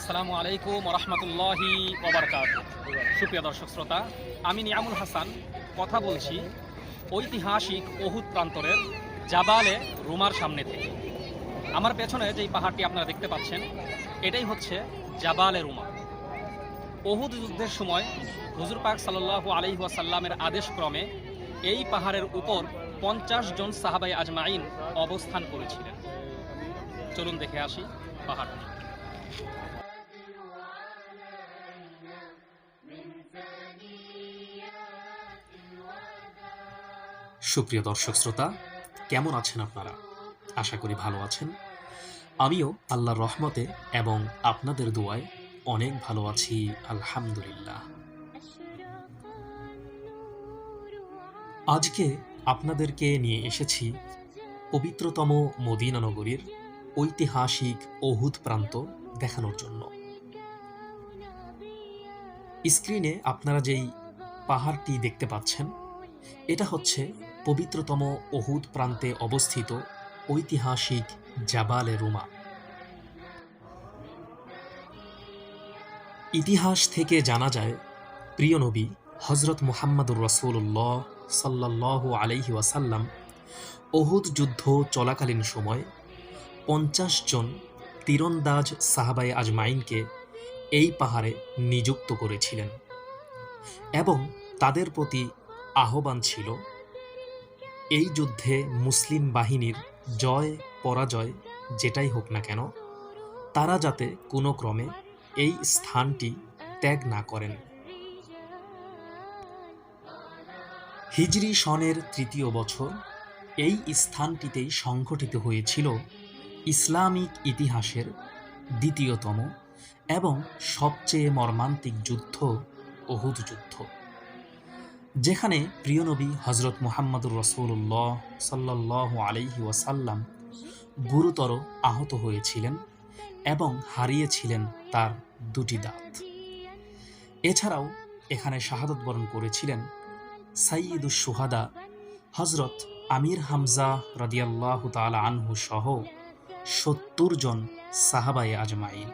আসসালামু আলাইকুম রহমতুল্লাহি ওবারকাতুহু। সুপ্রিয় দর্শক শ্রোতা, আমি নিয়ামুল হাসান কথা বলছি ঐতিহাসিক উহুদ প্রান্তরের জাবালে রুমার সামনে থেকে। আমার পেছনে যেই পাহাড়টি আপনারা দেখতে পাচ্ছেন এটাই হচ্ছে জাবালে রুমা। উহুদ যুদ্ধের সময় হুজুর পাক সাল্লাল্লাহু আলাইহি ওয়াসাল্লামের আদেশক্রমে এই পাহাড়ের উপর 50 জন সাহাবায়ে আজমাইন অবস্থান করেছিলেন। চলুন দেখে আসি পাহাড়টি। সুপ্রিয় দর্শক শ্রোতা, কেমন আছেন আপনারা? আশা করি ভালো আছেন। আমিও আল্লাহর রহমতে এবং আপনাদের দোয়ায় অনেক ভালো আছি, আলহামদুলিল্লাহ। আজকে আপনাদেরকে নিয়ে এসেছি পবিত্রতম মদিনা নগরীর ঐতিহাসিক উহুদ প্রান্ত দেখানোর জন্য। স্ক্রিনে আপনারা যেই পাহাড়টি দেখতে পাচ্ছেন এটা হচ্ছে পবিত্রতম উহুদ প্রান্তে অবস্থিত ঐতিহাসিক জাবালে রুমা। ইতিহাস থেকে জানা যায়, প্রিয় নবী হজরত মুহাম্মদুর রাসূলুল্লাহ সাল্লাল্লাহু আলাইহি ওয়াসাল্লাম উহুদ যুদ্ধ চলাকালীন সময় 50 জন তীরন্দাজ সাহাবায়ে আজমাইনকে এই পাহাড়ে নিযুক্ত করেছিলেন এবং তাদের প্রতি আহ্বান ছিল এই যুদ্ধে মুসলিম বাহিনীর জয় পরাজয় যেটাই হোক না কেন তারা যাতে কোনো ক্রমে এই স্থানটি ত্যাগ না করেন। হিজরি সনের ৩য় বছর এই স্থানটিতেই সংঘটিত হয়েছিল ইসলামিক ইতিহাসের দ্বিতীয়তম এবং সবচেয়ে মর্মান্তিক যুদ্ধ উহুদ যুদ্ধ, যেখানে প্রিয় নবী হজরত মুহাম্মদুর রাসূলুল্লাহ সাল্লাল্লাহু আলাইহি ওয়াসাল্লাম গুরুতর আহত হয়েছিলেন এবং হারিয়েছিলেন তার দুটি দাঁত। এছাড়াও এখানে শাহাদত বরণ করেছিলেন সাইয়্যিদুশ শুহাদা হজরত আমির হামজা রাদিয়াল্লাহু তাআলা আনহু সহ 70 জন সাহাবায়ে আজমাইন।